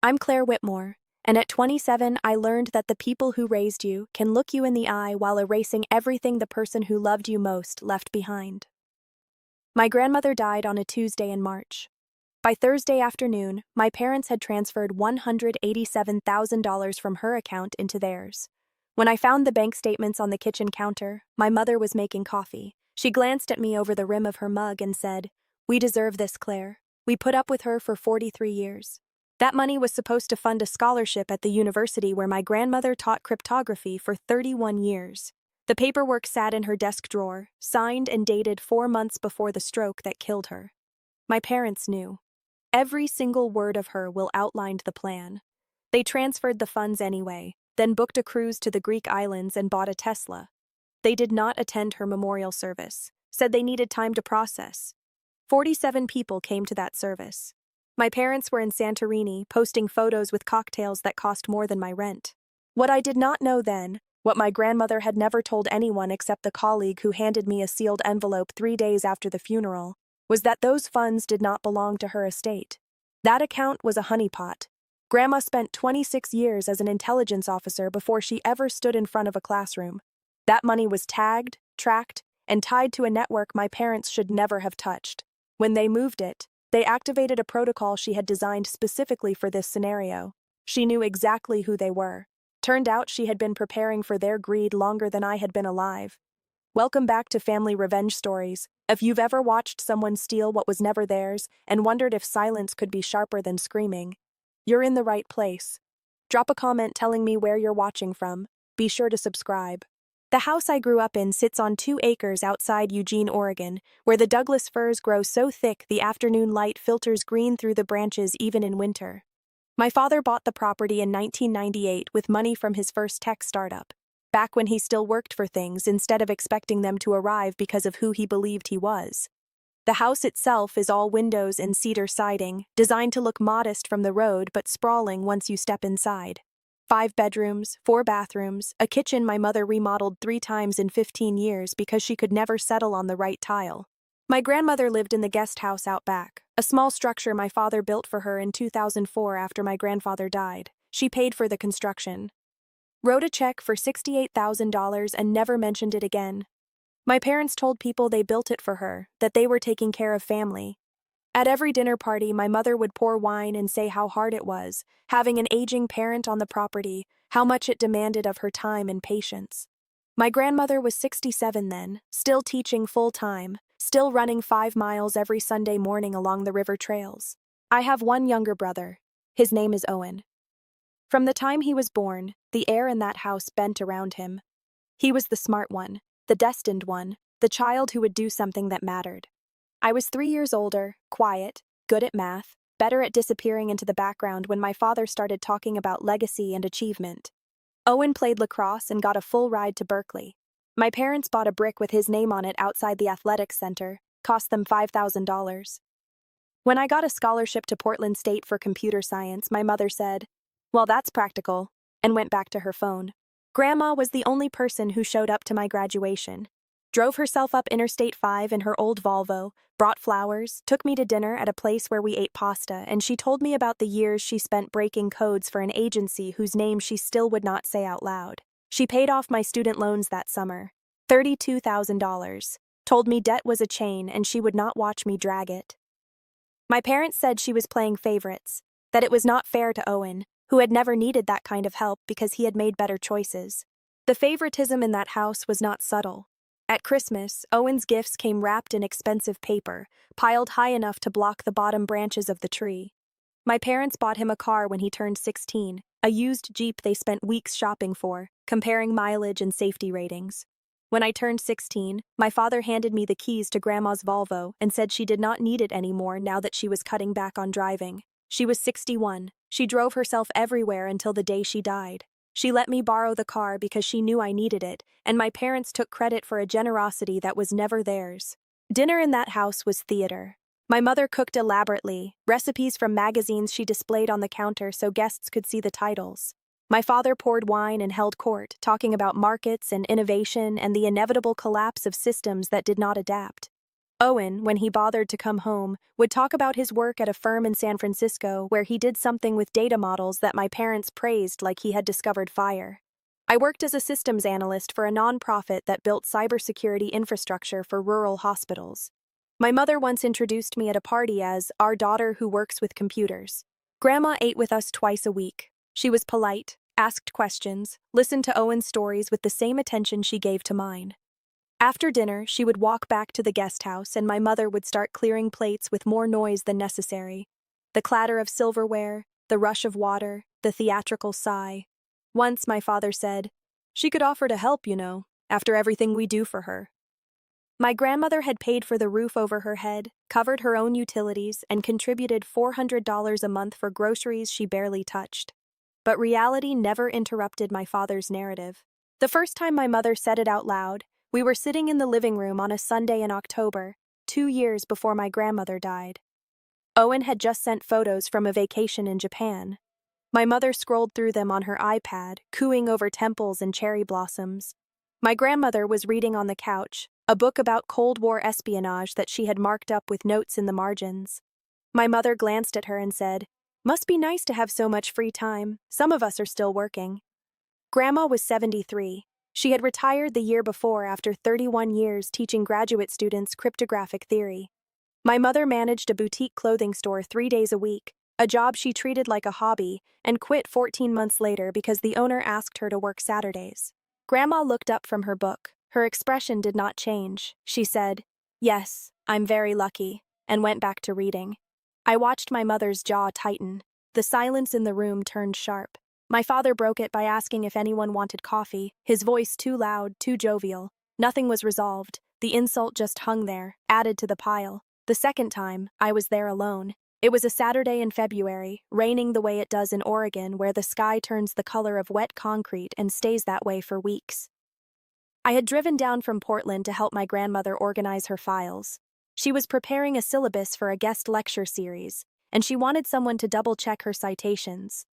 I'm Claire Whitmore, and at 27, I learned that the people who raised you can look you in the eye while erasing everything the person who loved you most left behind. My grandmother died on a Tuesday in March. By Thursday afternoon, my parents had transferred $187,000 from her account into theirs. When I found the bank statements on the kitchen counter, my mother was making coffee. She glanced at me over the rim of her mug and said, "We deserve this, Claire. We put up with her for 43 years. That money was supposed to fund a scholarship at the university where my grandmother taught cryptography for 31 years. The paperwork sat in her desk drawer, signed and dated 4 months before the stroke that killed her. My parents knew. Every single word of her will outlined the plan. They transferred the funds anyway, then booked a cruise to the Greek islands and bought a Tesla. They did not attend her memorial service, said they needed time to process. 47 people came to that service. My parents were in Santorini, posting photos with cocktails that cost more than my rent. What I did not know then, what my grandmother had never told anyone except the colleague who handed me a sealed envelope 3 days after the funeral, was that those funds did not belong to her estate. That account was a honeypot. Grandma spent 26 years as an intelligence officer before she ever stood in front of a classroom. That money was tagged, tracked, and tied to a network my parents should never have touched. When they moved it, they activated a protocol she had designed specifically for this scenario. She knew exactly who they were. Turned out she had been preparing for their greed longer than I had been alive. Welcome back to Family Revenge Stories. If you've ever watched someone steal what was never theirs and wondered if silence could be sharper than screaming, you're in the right place. Drop a comment telling me where you're watching from. Be sure to subscribe. The house I grew up in sits on 2 acres outside Eugene, Oregon, where the Douglas firs grow so thick the afternoon light filters green through the branches even in winter. My father bought the property in 1998 with money from his first tech startup, back when he still worked for things instead of expecting them to arrive because of who he believed he was. The house itself is all windows and cedar siding, designed to look modest from the road but sprawling once you step inside. 5 bedrooms, 4 bathrooms, a kitchen my mother remodeled 3 times in 15 years because she could never settle on the right tile. My grandmother lived in the guest house out back, a small structure my father built for her in 2004 after my grandfather died. She paid for the construction. Wrote a check for $68,000 and never mentioned it again. My parents told people they built it for her, that they were taking care of family. At every dinner party, my mother would pour wine and say how hard it was, having an aging parent on the property, how much it demanded of her time and patience. My grandmother was 67 then, still teaching full-time, still running 5 miles every Sunday morning along the river trails. I have one younger brother. His name is Owen. From the time he was born, the air in that house bent around him. He was the smart one, the destined one, the child who would do something that mattered. I was 3 years older, quiet, good at math, better at disappearing into the background when my father started talking about legacy and achievement. Owen played lacrosse and got a full ride to Berkeley. My parents bought a brick with his name on it outside the athletics center, cost them $5,000. When I got a scholarship to Portland State for computer science, my mother said, "Well, that's practical," and went back to her phone. Grandma was the only person who showed up to my graduation. Drove herself up Interstate 5 in her old Volvo, brought flowers, took me to dinner at a place where we ate pasta, and she told me about the years she spent breaking codes for an agency whose name she still would not say out loud. She paid off my student loans that summer, $32,000, told me debt was a chain and she would not watch me drag it. My parents said she was playing favorites, that it was not fair to Owen, who had never needed that kind of help because he had made better choices. The favoritism in that house was not subtle. At Christmas, Owen's gifts came wrapped in expensive paper, piled high enough to block the bottom branches of the tree. My parents bought him a car when he turned 16, a used Jeep they spent weeks shopping for, comparing mileage and safety ratings. When I turned 16, my father handed me the keys to Grandma's Volvo and said she did not need it anymore now that she was cutting back on driving. She was 61. She drove herself everywhere until the day she died. She let me borrow the car because she knew I needed it, and my parents took credit for a generosity that was never theirs. Dinner in that house was theater. My mother cooked elaborately, recipes from magazines she displayed on the counter so guests could see the titles. My father poured wine and held court, talking about markets and innovation and the inevitable collapse of systems that did not adapt. Owen, when he bothered to come home, would talk about his work at a firm in San Francisco where he did something with data models that my parents praised like he had discovered fire. I worked as a systems analyst for a nonprofit that built cybersecurity infrastructure for rural hospitals. My mother once introduced me at a party as our daughter who works with computers. Grandma ate with us twice a week. She was polite, asked questions, listened to Owen's stories with the same attention she gave to mine. After dinner, she would walk back to the guest house and my mother would start clearing plates with more noise than necessary. The clatter of silverware, the rush of water, the theatrical sigh. Once my father said, "She could offer to help, after everything we do for her." My grandmother had paid for the roof over her head, covered her own utilities, and contributed $400 a month for groceries she barely touched. But reality never interrupted my father's narrative. The first time my mother said it out loud, we were sitting in the living room on a Sunday in October, 2 years before my grandmother died. Owen had just sent photos from a vacation in Japan. My mother scrolled through them on her iPad, cooing over temples and cherry blossoms. My grandmother was reading on the couch, a book about Cold War espionage that she had marked up with notes in the margins. My mother glanced at her and said, "Must be nice to have so much free time. Some of us are still working." Grandma was 73. She had retired the year before after 31 years teaching graduate students cryptographic theory. My mother managed a boutique clothing store 3 days a week, a job she treated like a hobby, and quit 14 months later because the owner asked her to work Saturdays. Grandma looked up from her book. Her expression did not change. She said, "Yes, I'm very lucky," and went back to reading. I watched my mother's jaw tighten. The silence in the room turned sharp. My father broke it by asking if anyone wanted coffee, his voice too loud, too jovial. Nothing was resolved. The insult just hung there, added to the pile. The second time, I was there alone. It was a Saturday in February, raining the way it does in Oregon, where the sky turns the color of wet concrete and stays that way for weeks. I had driven down from Portland to help my grandmother organize her files. She was preparing a syllabus for a guest lecture series, and she wanted someone to double-check her citations.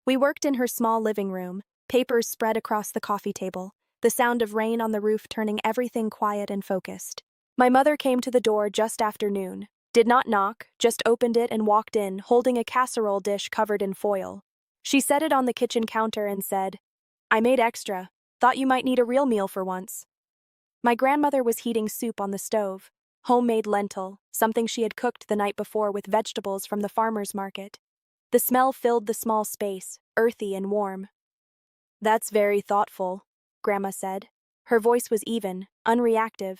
We worked in her small living room, papers spread across the coffee table, the sound of rain on the roof turning everything quiet and focused. My mother came to the door just after noon, did not knock, just opened it and walked in, holding a casserole dish covered in foil. She set it on the kitchen counter and said, "I made extra. Thought you might need a real meal for once." My grandmother was heating soup on the stove, homemade lentil, something she had cooked the night before with vegetables from the farmer's market. The smell filled the small space, earthy and warm. "That's very thoughtful," Grandma said. Her voice was even, unreactive.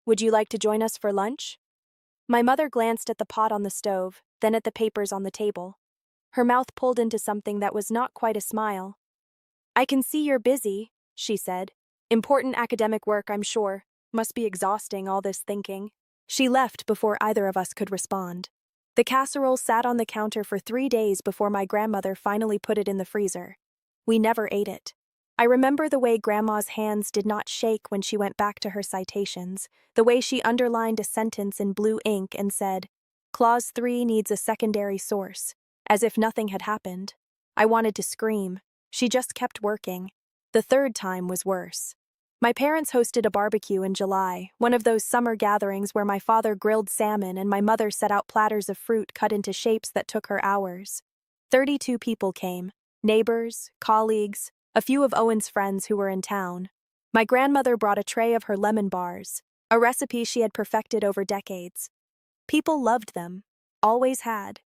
"Would you like to join us for lunch?" My mother glanced at the pot on the stove, then at the papers on the table. Her mouth pulled into something that was not quite a smile. "I can see you're busy," she said. "Important academic work, I'm sure. Must be exhausting, all this thinking." She left before either of us could respond. The casserole sat on the counter for 3 days before my grandmother finally put it in the freezer. We never ate it. I remember the way Grandma's hands did not shake when she went back to her citations, the way she underlined a sentence in blue ink and said, "Clause 3 needs a secondary source," as if nothing had happened. I wanted to scream. She just kept working. The third time was worse. My parents hosted a barbecue in July, one of those summer gatherings where my father grilled salmon and my mother set out platters of fruit cut into shapes that took her hours. 32 people came, neighbors, colleagues, a few of Owen's friends who were in town. My grandmother brought a tray of her lemon bars, a recipe she had perfected over decades. People loved them, always had.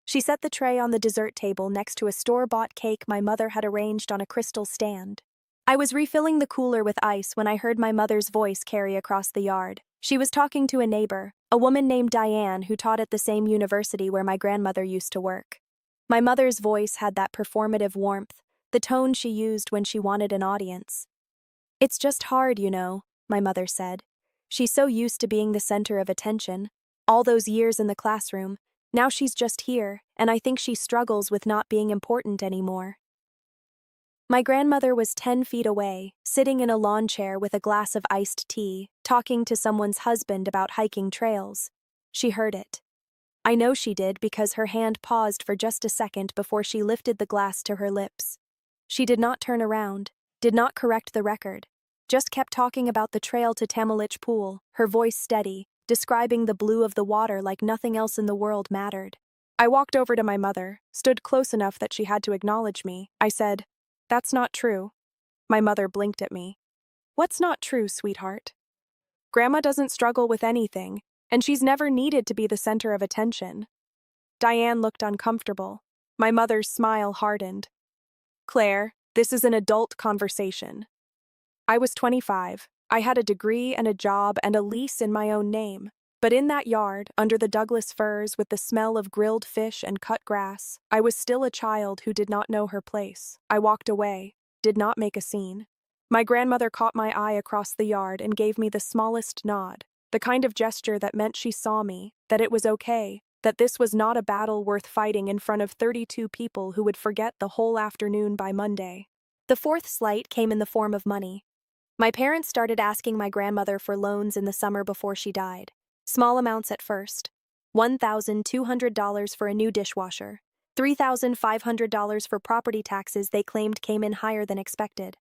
She set the tray on the dessert table next to a store-bought cake my mother had arranged on a crystal stand. I was refilling the cooler with ice when I heard my mother's voice carry across the yard. She was talking to a neighbor, a woman named Diane who taught at the same university where my grandmother used to work. My mother's voice had that performative warmth, the tone she used when she wanted an audience. "It's just hard, my mother said. She's so used to being the center of attention. All those years in the classroom, now she's just here, and I think she struggles with not being important anymore." My grandmother was 10 feet away, sitting in a lawn chair with a glass of iced tea, talking to someone's husband about hiking trails. She heard it. I know she did because her hand paused for just a second before she lifted the glass to her lips. She did not turn around, did not correct the record, just kept talking about the trail to Tamilich Pool, her voice steady, describing the blue of the water like nothing else in the world mattered. I walked over to my mother, stood close enough that she had to acknowledge me. I said, "That's not true." My mother blinked at me. "What's not true, sweetheart?" "Grandma doesn't struggle with anything, and she's never needed to be the center of attention." Diane looked uncomfortable. My mother's smile hardened. "Claire, this is an adult conversation." I was 25. I had a degree and a job and a lease in my own name. But in that yard, under the Douglas firs with the smell of grilled fish and cut grass, I was still a child who did not know her place. I walked away, did not make a scene. My grandmother caught my eye across the yard and gave me the smallest nod, the kind of gesture that meant she saw me, that it was okay, that this was not a battle worth fighting in front of 32 people who would forget the whole afternoon by Monday. The fourth slight came in the form of money. My parents started asking my grandmother for loans in the summer before she died. Small amounts at first. $1,200 for a new dishwasher. $3,500 for property taxes they claimed came in higher than expected.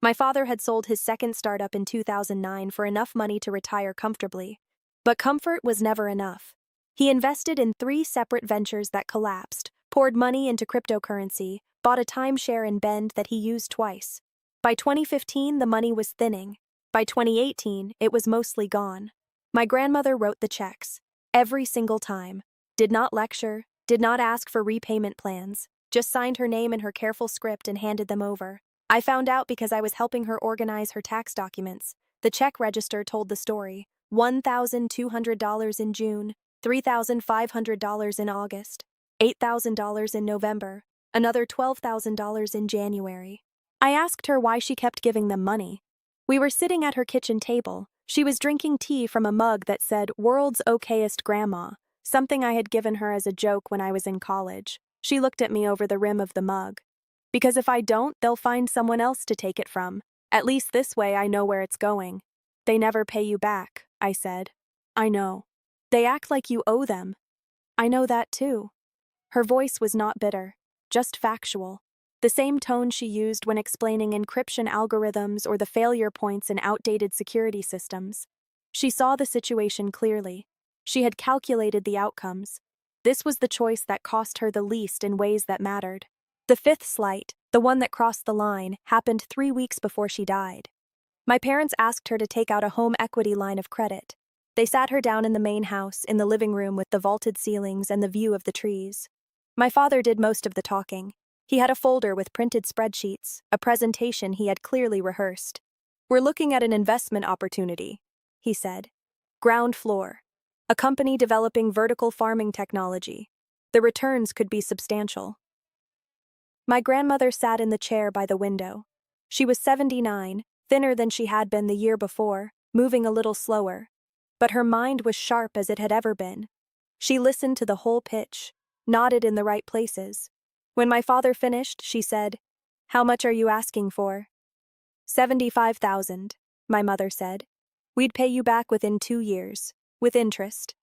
My father had sold his second startup in 2009 for enough money to retire comfortably. But comfort was never enough. He invested in 3 separate ventures that collapsed, poured money into cryptocurrency, bought a timeshare in Bend that he used twice. By 2015, the money was thinning. By 2018, it was mostly gone. My grandmother wrote the checks, every single time. Did not lecture, did not ask for repayment plans, just signed her name in her careful script and handed them over. I found out because I was helping her organize her tax documents. The check register told the story. $1,200 in June, $3,500 in August, $8,000 in November, another $12,000 in January. I asked her why she kept giving them money. We were sitting at her kitchen table. She was drinking tea from a mug that said, "World's okayest grandma," something I had given her as a joke when I was in college. She looked at me over the rim of the mug. "Because if I don't, they'll find someone else to take it from. At least this way I know where it's going." "They never pay you back," I said. "I know. They act like you owe them." "I know that too." Her voice was not bitter, just factual. The same tone she used when explaining encryption algorithms or the failure points in outdated security systems. She saw the situation clearly. She had calculated the outcomes. This was the choice that cost her the least in ways that mattered. The fifth slight, the one that crossed the line, happened 3 weeks before she died. My parents asked her to take out a home equity line of credit. They sat her down in the main house, in the living room with the vaulted ceilings and the view of the trees. My father did most of the talking. He had a folder with printed spreadsheets, a presentation he had clearly rehearsed. "We're looking at an investment opportunity," he said. "Ground floor. A company developing vertical farming technology. The returns could be substantial." My grandmother sat in the chair by the window. She was 79, thinner than she had been the year before, moving a little slower. But her mind was sharp as it had ever been. She listened to the whole pitch, nodded in the right places. When my father finished, she said, "How much are you asking for?" $75,000, my mother said. "We'd pay you back within 2 years, with interest."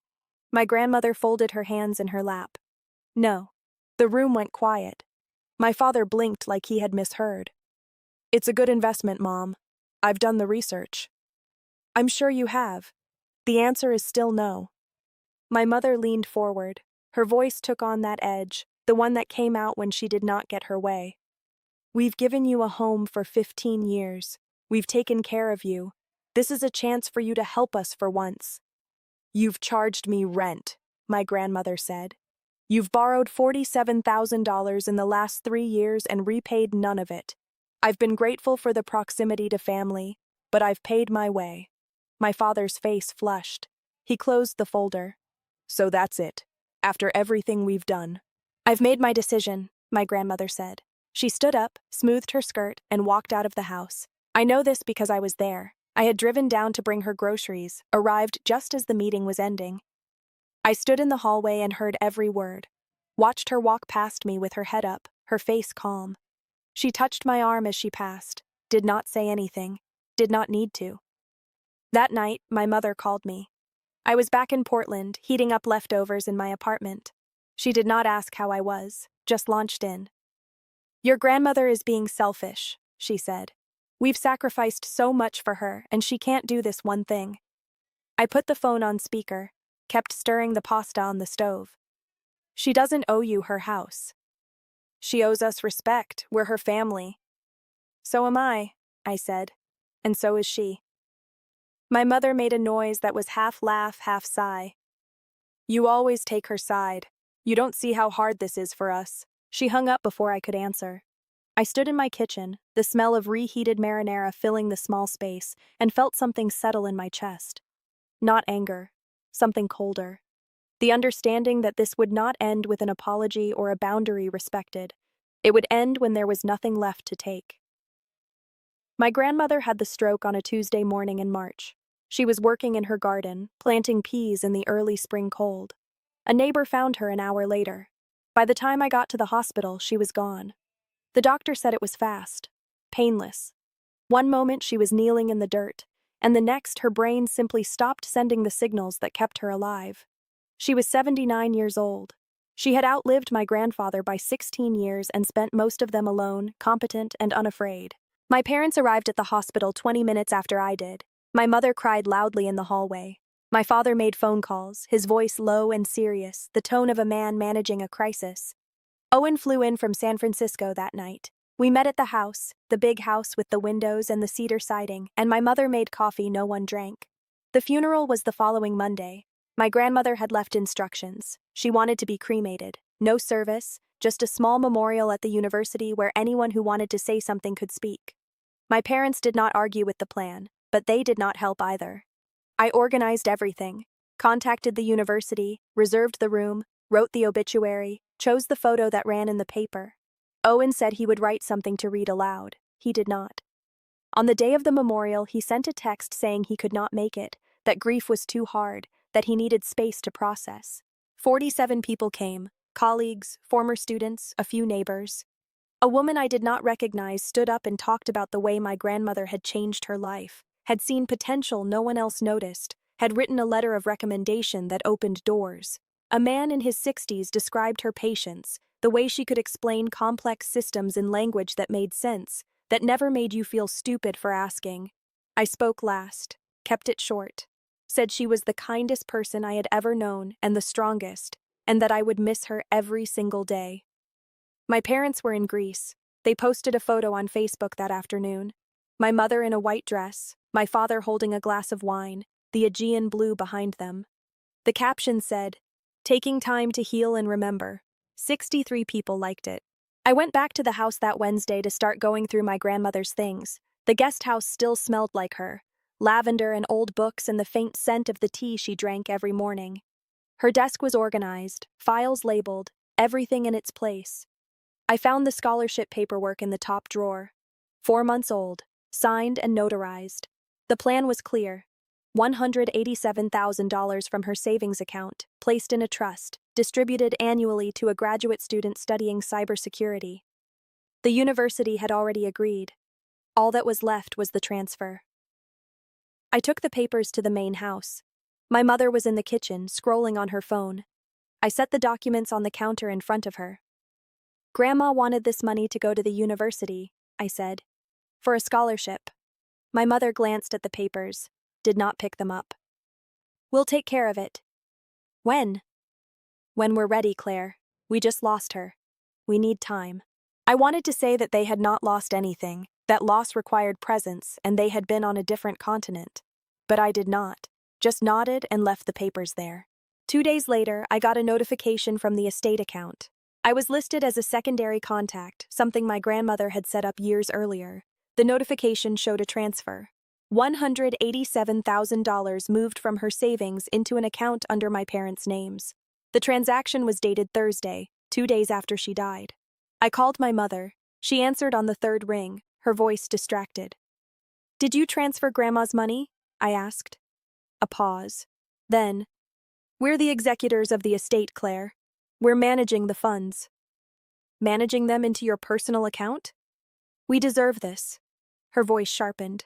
My grandmother folded her hands in her lap. "No." The room went quiet. My father blinked like he had misheard. "It's a good investment, Mom. I've done the research." "I'm sure you have." "The answer is still no." My mother leaned forward. Her voice took on that edge, the one that came out when she did not get her way. "We've given you a home for 15 years. We've taken care of you. This is a chance for you to help us for once." "You've charged me rent," my grandmother said. "You've borrowed $47,000 in the last 3 years and repaid none of it. I've been grateful for the proximity to family, but I've paid my way." My father's face flushed. He closed the folder. "So that's it. After everything we've done." "I've made my decision," my grandmother said. She stood up, smoothed her skirt, and walked out of the house. I know this because I was there. I had driven down to bring her groceries, arrived just as the meeting was ending. I stood in the hallway and heard every word. Watched her walk past me with her head up, her face calm. She touched my arm as she passed, did not say anything, did not need to. That night, my mother called me. I was back in Portland, heating up leftovers in my apartment. She did not ask how I was, just launched in. "Your grandmother is being selfish," she said. "We've sacrificed so much for her, and she can't do this one thing." I put the phone on speaker, kept stirring the pasta on the stove. She doesn't owe you her house. She owes us respect. We're her family. So am I said, and so is she. My mother made a noise that was half laugh, half sigh. You always take her side. You don't see how hard this is for us. She hung up before I could answer. I stood in my kitchen, the smell of reheated marinara filling the small space, and felt something settle in my chest. Not anger, something colder. The understanding that this would not end with an apology or a boundary respected. It would end when there was nothing left to take. My grandmother had the stroke on a Tuesday morning in March. She was working in her garden, planting peas in the early spring cold. A neighbor found her an hour later. By the time I got to the hospital, she was gone. The doctor said it was fast, painless. One moment she was kneeling in the dirt, and the next her brain simply stopped sending the signals that kept her alive. She was 79 years old. She had outlived my grandfather by 16 years and spent most of them alone, competent, and unafraid. My parents arrived at the hospital 20 minutes after I did. My mother cried loudly in the hallway. My father made phone calls, his voice low and serious, the tone of a man managing a crisis. Owen flew in from San Francisco that night. We met at the house, the big house with the windows and the cedar siding, and my mother made coffee no one drank. The funeral was the following Monday. My grandmother had left instructions. She wanted to be cremated. No service, just a small memorial at the university where anyone who wanted to say something could speak. My parents did not argue with the plan, but they did not help either. I organized everything, contacted the university, reserved the room, wrote the obituary, chose the photo that ran in the paper. Owen said he would write something to read aloud. He did not. On the day of the memorial, he sent a text saying he could not make it, that grief was too hard, that he needed space to process. 47 people came, colleagues, former students, a few neighbors. A woman I did not recognize stood up and talked about the way my grandmother had changed her life, had seen potential no one else noticed, had written a letter of recommendation that opened doors. A man in his 60s described her patience, the way she could explain complex systems in language that made sense, that never made you feel stupid for asking. I spoke last, kept it short, said she was the kindest person I had ever known and the strongest, and that I would miss her every single day. My parents were in Greece. They posted a photo on Facebook that afternoon. My mother in a white dress, my father holding a glass of wine, the Aegean blue behind them. The caption said, "Taking time to heal and remember." 63 people liked it. I went back to the house that Wednesday to start going through my grandmother's things. The guest house still smelled like her, lavender and old books and the faint scent of the tea she drank every morning. Her desk was organized, files labeled, everything in its place. I found the scholarship paperwork in the top drawer. 4 months old, signed and notarized. The plan was clear. $187,000 from her savings account, placed in a trust, distributed annually to a graduate student studying cybersecurity. The university had already agreed. All that was left was the transfer. I took the papers to the main house. My mother was in the kitchen, scrolling on her phone. I set the documents on the counter in front of her. Grandma wanted this money to go to the university, I said, for a scholarship. My mother glanced at the papers, did not pick them up. We'll take care of it. When? When we're ready, Claire. We just lost her. We need time. I wanted to say that they had not lost anything, that loss required presence, and they had been on a different continent. But I did not, just nodded and left the papers there. 2 days later, I got a notification from the estate account. I was listed as a secondary contact, something my grandmother had set up years earlier. The notification showed a transfer. $187,000 moved from her savings into an account under my parents' names. The transaction was dated Thursday, 2 days after she died. I called my mother. She answered on the third ring, her voice distracted. "Did you transfer Grandma's money?" I asked. A pause. Then, "We're the executors of the estate, Claire. We're managing the funds." "Managing them into your personal account?" "We deserve this." Her voice sharpened.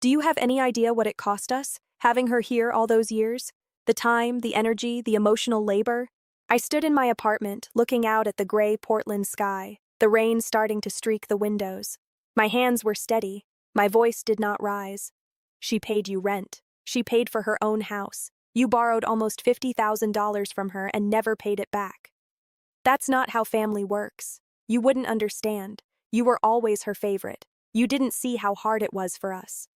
"Do you have any idea what it cost us, having her here all those years? The time, the energy, the emotional labor?" I stood in my apartment, looking out at the gray Portland sky, the rain starting to streak the windows. My hands were steady. My voice did not rise. "She paid you rent," She paid for her own house. You borrowed almost $50,000 from her and never paid it back. That's not how family works. You wouldn't understand. You were always her favorite. You didn't see how hard it was for us.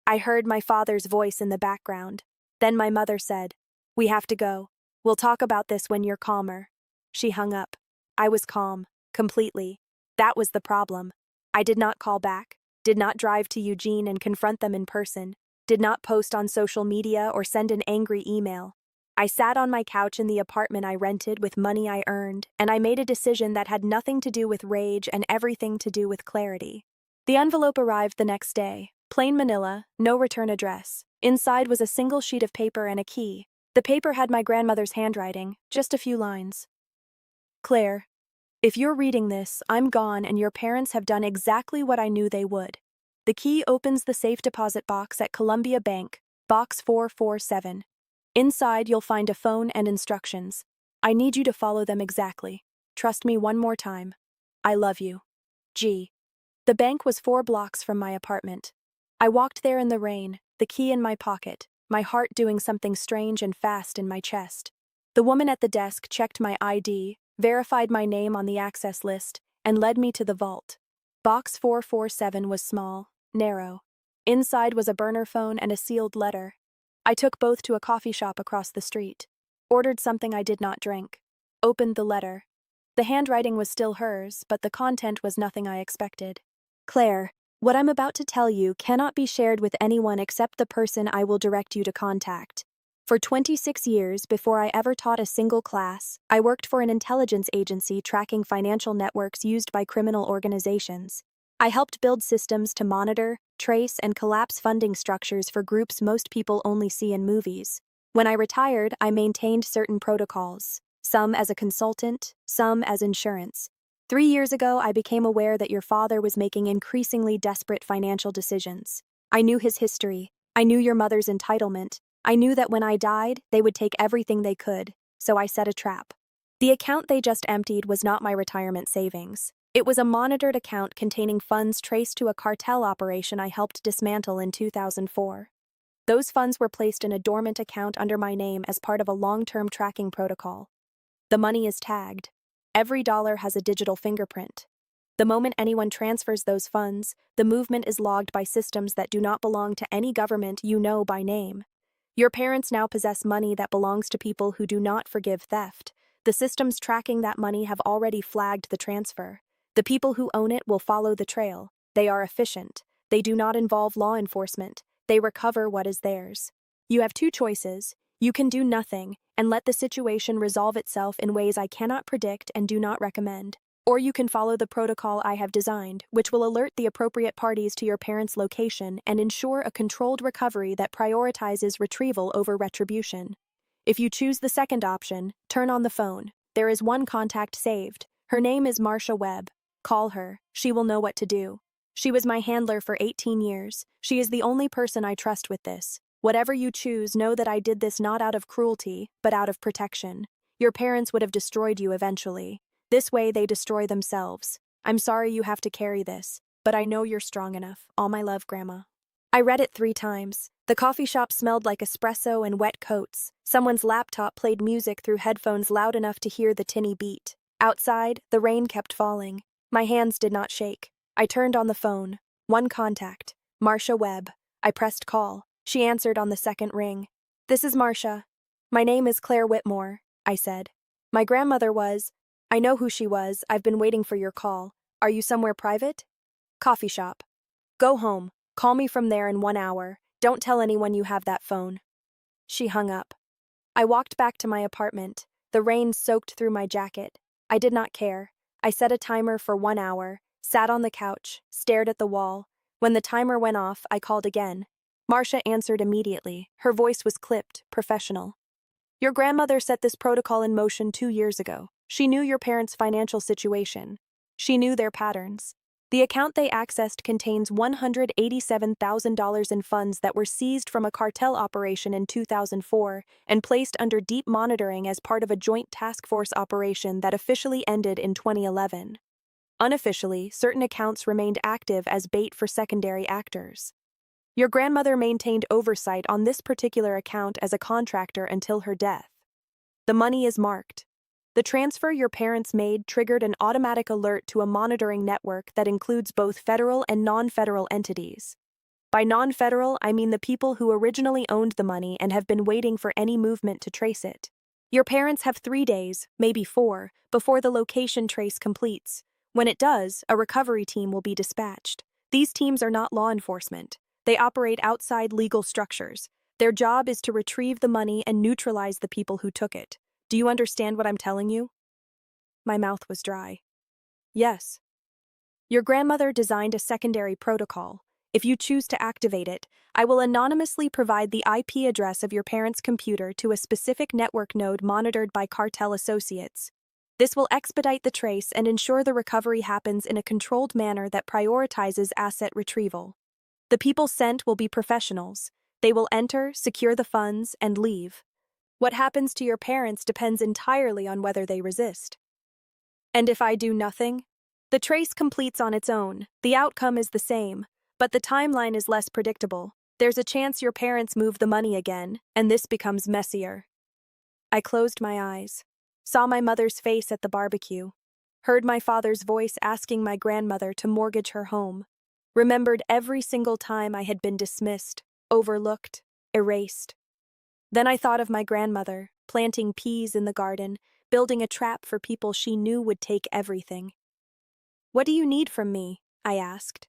I heard my father's voice in the background. Then my mother said, "We have to go. We'll talk about this when you're calmer." She hung up. I was calm, completely. That was the problem. I did not call back, did not drive to Eugene and confront them in person, did not post on social media or send an angry email. I sat on my couch in the apartment I rented with money I earned, and I made a decision that had nothing to do with rage and everything to do with clarity. The envelope arrived the next day. Plain manila, no return address. Inside was a single sheet of paper and a key. The paper had my grandmother's handwriting, just a few lines. "Claire, if you're reading this, I'm gone and your parents have done exactly what I knew they would. The key opens the safe deposit box at Columbia Bank, box 447. Inside you'll find a phone and instructions. I need you to follow them exactly. Trust me one more time. I love you. G." The bank was 4 blocks from my apartment. I walked there in the rain, the key in my pocket, my heart doing something strange and fast in my chest. The woman at the desk checked my ID, verified my name on the access list, and led me to the vault. Box 447 was small, narrow. Inside was a burner phone and a sealed letter. I took both to a coffee shop across the street, ordered something I did not drink, opened the letter. The handwriting was still hers, but the content was nothing I expected. "Claire, what I'm about to tell you cannot be shared with anyone except the person I will direct you to contact. For 26 years, before I ever taught a single class, I worked for an intelligence agency tracking financial networks used by criminal organizations. I helped build systems to monitor, trace, and collapse funding structures for groups most people only see in movies. When I retired, I maintained certain protocols, some as a consultant, some as insurance. 3 years ago, I became aware that your father was making increasingly desperate financial decisions. I knew his history. I knew your mother's entitlement. I knew that when I died, they would take everything they could, so I set a trap. The account they just emptied was not my retirement savings. It was a monitored account containing funds traced to a cartel operation I helped dismantle in 2004. Those funds were placed in a dormant account under my name as part of a long-term tracking protocol. The money is tagged. Every dollar has a digital fingerprint. The moment anyone transfers those funds, the movement is logged by systems that do not belong to any government you know by name. Your parents now possess money that belongs to people who do not forgive theft. The systems tracking that money have already flagged the transfer. The people who own it will follow the trail. They are efficient. They do not involve law enforcement. They recover what is theirs. You have 2 choices. You can do nothing and let the situation resolve itself in ways I cannot predict and do not recommend. Or you can follow the protocol I have designed, which will alert the appropriate parties to your parents' location and ensure a controlled recovery that prioritizes retrieval over retribution. If you choose the second option, turn on the phone. There is one contact saved. Her name is Marcia Webb. Call her. She will know what to do. She was my handler for 18 years. She is the only person I trust with this. Whatever you choose, know that I did this not out of cruelty, but out of protection. Your parents would have destroyed you eventually. This way they destroy themselves. I'm sorry you have to carry this, but I know you're strong enough. All my love, Grandma." I read it 3 times. The coffee shop smelled like espresso and wet coats. Someone's laptop played music through headphones loud enough to hear the tinny beat. Outside, the rain kept falling. My hands did not shake. I turned on the phone. One contact. Marcia Webb. I pressed call. She answered on the second ring. "This is Marcia. My name is Claire Whitmore," I said. "My grandmother was. I know who she was. I've been waiting for your call. Are you somewhere private?" "Coffee shop." "Go home. Call me from there in 1 hour. Don't tell anyone you have that phone." She hung up. I walked back to my apartment. The rain soaked through my jacket. I did not care. I set a timer for 1 hour, sat on the couch, stared at the wall. When the timer went off, I called again. Marcia answered immediately. Her voice was clipped, professional. "Your grandmother set this protocol in motion 2 years ago. She knew your parents' financial situation. She knew their patterns. The account they accessed contains $187,000 in funds that were seized from a cartel operation in 2004 and placed under deep monitoring as part of a joint task force operation that officially ended in 2011. Unofficially, certain accounts remained active as bait for secondary actors. Your grandmother maintained oversight on this particular account as a contractor until her death. The money is marked. The transfer your parents made triggered an automatic alert to a monitoring network that includes both federal and non-federal entities. By non-federal, I mean the people who originally owned the money and have been waiting for any movement to trace it. Your parents have 3 days, maybe 4, before the location trace completes. When it does, a recovery team will be dispatched. These teams are not law enforcement. They operate outside legal structures. Their job is to retrieve the money and neutralize the people who took it. Do you understand what I'm telling you? My mouth was dry. Yes. Your grandmother designed a secondary protocol. If you choose to activate it, I will anonymously provide the IP address of your parents' computer to a specific network node monitored by cartel associates. This will expedite the trace and ensure the recovery happens in a controlled manner that prioritizes asset retrieval. The people sent will be professionals. They will enter, secure the funds, and leave. What happens to your parents depends entirely on whether they resist. And if I do nothing? The trace completes on its own. The outcome is the same, but the timeline is less predictable. There's a chance your parents move the money again, and this becomes messier. I closed my eyes, saw my mother's face at the barbecue, heard my father's voice asking my grandmother to mortgage her home, remembered every single time I had been dismissed, overlooked, erased. Then I thought of my grandmother, planting peas in the garden, building a trap for people she knew would take everything. "What do you need from me?" I asked.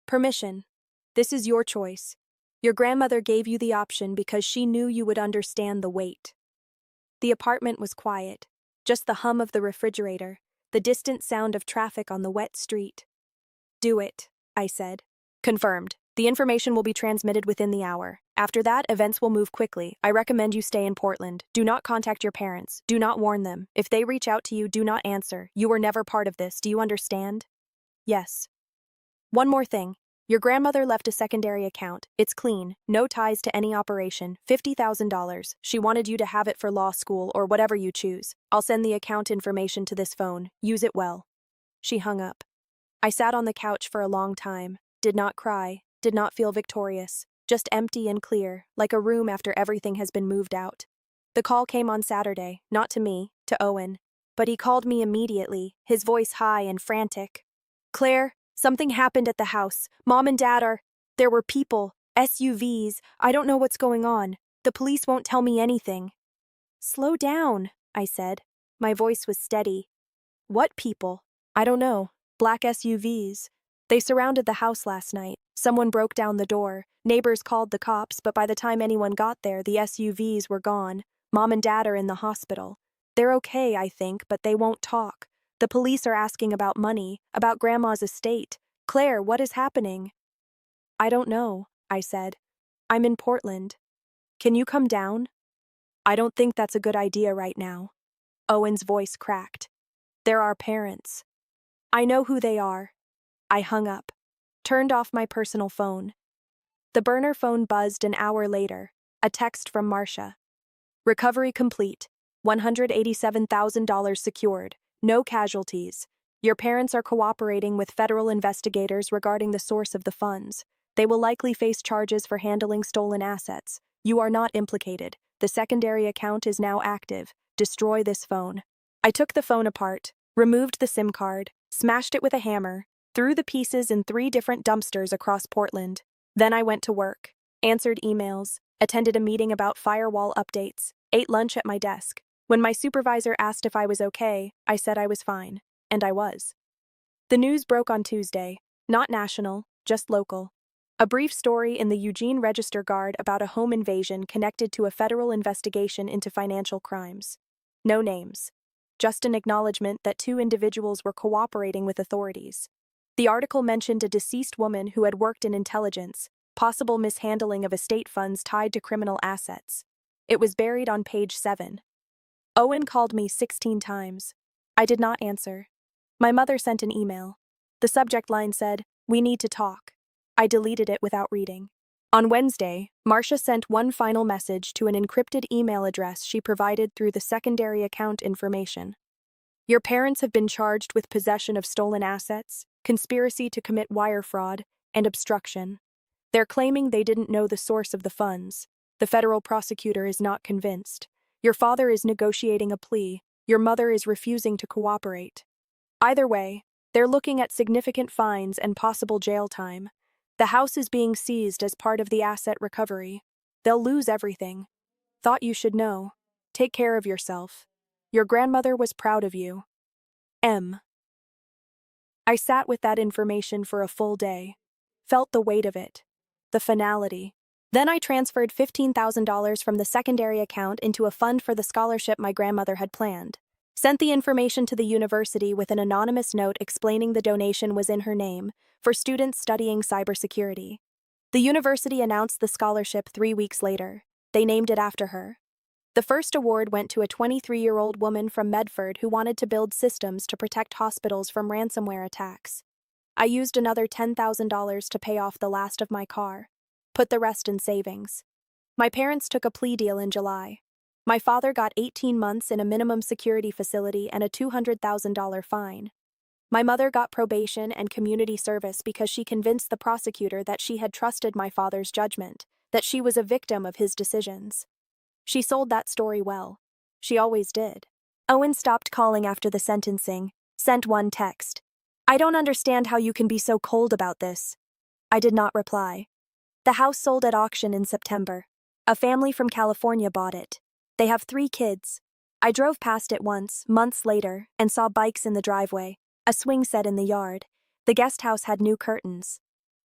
"Permission. This is your choice. Your grandmother gave you the option because she knew you would understand the weight." The apartment was quiet, just the hum of the refrigerator, the distant sound of traffic on the wet street. "Do it," I said. "Confirmed. The information will be transmitted within the hour. After that, events will move quickly. I recommend you stay in Portland. Do not contact your parents. Do not warn them. If they reach out to you, do not answer. You were never part of this. Do you understand?" "Yes." "One more thing. Your grandmother left a secondary account. It's clean, no ties to any operation, $50,000. She wanted you to have it for law school or whatever you choose. I'll send the account information to this phone. Use it well." She hung up. I sat on the couch for a long time, did not cry, did not feel victorious, just empty and clear, like a room after everything has been moved out. The call came on Saturday, not to me, to Owen. But he called me immediately, his voice high and frantic. "Claire, something happened at the house. Mom and Dad are... There were people, SUVs, I don't know what's going on. The police won't tell me anything." "Slow down," I said. My voice was steady. "What people?" "I don't know. Black SUVs. They surrounded the house last night. Someone broke down the door. Neighbors called the cops, but by the time anyone got there, the SUVs were gone. Mom and Dad are in the hospital. They're okay, I think, but they won't talk. The police are asking about money, about Grandma's estate. Claire, what is happening?" "I don't know," I said. "I'm in Portland. Can you come down?" "I don't think that's a good idea right now." Owen's voice cracked. "They're our parents." "I know who they are." I hung up, turned off my personal phone. The burner phone buzzed an hour later, a text from Marcia. "Recovery complete. $187,000 secured. No casualties. Your parents are cooperating with federal investigators regarding the source of the funds. They will likely face charges for handling stolen assets. You are not implicated. The secondary account is now active. Destroy this phone." I took the phone apart, removed the SIM card, smashed it with a hammer, threw the pieces in 3 different dumpsters across Portland. Then I went to work, answered emails, attended a meeting about firewall updates, ate lunch at my desk. When my supervisor asked if I was okay, I said I was fine, and I was. The news broke on Tuesday, not national, just local. A brief story in the Eugene Register Guard about a home invasion connected to a federal investigation into financial crimes. No names, just an acknowledgement that 2 individuals were cooperating with authorities. The article mentioned a deceased woman who had worked in intelligence, possible mishandling of estate funds tied to criminal assets. It was buried on page 7. Owen called me 16 times. I did not answer. My mother sent an email. The subject line said, "We need to talk." I deleted it without reading. On Wednesday, Marcia sent one final message to an encrypted email address she provided through the secondary account information. "Your parents have been charged with possession of stolen assets, conspiracy to commit wire fraud, and obstruction. They're claiming they didn't know the source of the funds. The federal prosecutor is not convinced. Your father is negotiating a plea. Your mother is refusing to cooperate. Either way, they're looking at significant fines and possible jail time. The house is being seized as part of the asset recovery. They'll lose everything. Thought you should know. Take care of yourself. Your grandmother was proud of you. M. I sat with that information for a full day. Felt the weight of it. The finality. Then I transferred $15,000 from the secondary account into a fund for the scholarship my grandmother had planned. Sent the information to the university with an anonymous note explaining the donation was in her name, for students studying cybersecurity. The university announced the scholarship 3 weeks later. They named it after her. The first award went to a 23-year-old woman from Medford who wanted to build systems to protect hospitals from ransomware attacks. I used another $10,000 to pay off the last of my car. Put the rest in savings. My parents took a plea deal in July. My father got 18 months in a minimum security facility and a $200,000 fine. My mother got probation and community service because she convinced the prosecutor that she had trusted my father's judgment, that she was a victim of his decisions. She sold that story well. She always did. Owen stopped calling after the sentencing, sent one text. I don't understand how you can be so cold about this. I did not reply. The house sold at auction in September. A family from California bought it. They have 3 kids. I drove past it once, months later, and saw bikes in the driveway, a swing set in the yard. The guest house had new curtains.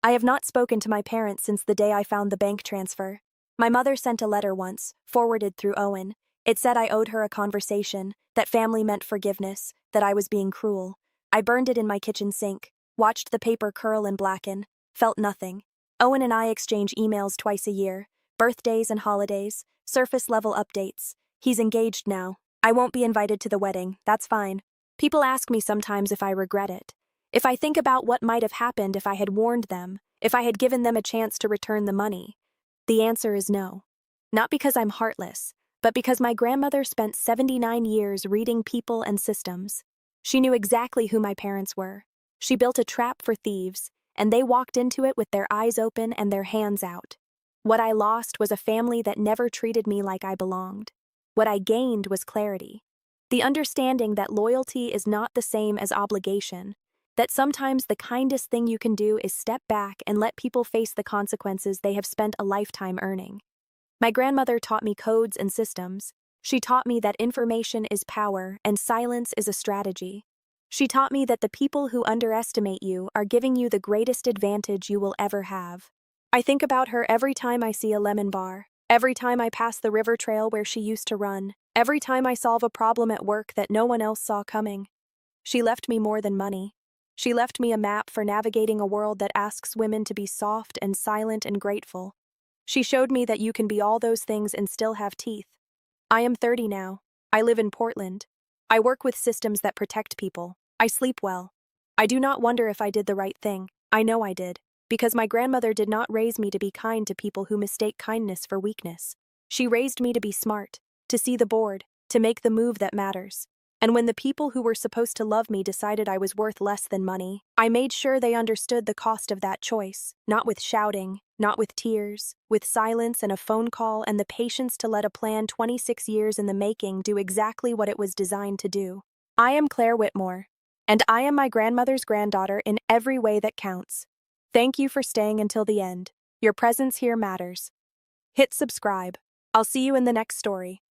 I have not spoken to my parents since the day I found the bank transfer. My mother sent a letter once, forwarded through Owen. It said I owed her a conversation, that family meant forgiveness, that I was being cruel. I burned it in my kitchen sink, watched the paper curl and blacken, felt nothing. Owen and I exchange emails twice a year, birthdays and holidays, surface-level updates. He's engaged now. I won't be invited to the wedding, that's fine. People ask me sometimes if I regret it. If I think about what might have happened if I had warned them, if I had given them a chance to return the money. The answer is no. Not because I'm heartless, but because my grandmother spent 79 years reading people and systems. She knew exactly who my parents were. She built a trap for thieves, and they walked into it with their eyes open and their hands out. What I lost was a family that never treated me like I belonged. What I gained was clarity. The understanding that loyalty is not the same as obligation, that sometimes the kindest thing you can do is step back and let people face the consequences they have spent a lifetime earning. My grandmother taught me codes and systems. She taught me that information is power and silence is a strategy. She taught me that the people who underestimate you are giving you the greatest advantage you will ever have. I think about her every time I see a lemon bar, every time I pass the river trail where she used to run, every time I solve a problem at work that no one else saw coming. She left me more than money. She left me a map for navigating a world that asks women to be soft and silent and grateful. She showed me that you can be all those things and still have teeth. I am 30 now. I live in Portland. I work with systems that protect people. I sleep well. I do not wonder if I did the right thing. I know I did, because my grandmother did not raise me to be kind to people who mistake kindness for weakness. She raised me to be smart, to see the board, to make the move that matters. And when the people who were supposed to love me decided I was worth less than money, I made sure they understood the cost of that choice, not with shouting, not with tears, with silence and a phone call and the patience to let a plan 26 years in the making do exactly what it was designed to do. I am Claire Whitmore, and I am my grandmother's granddaughter in every way that counts. Thank you for staying until the end. Your presence here matters. Hit subscribe. I'll see you in the next story.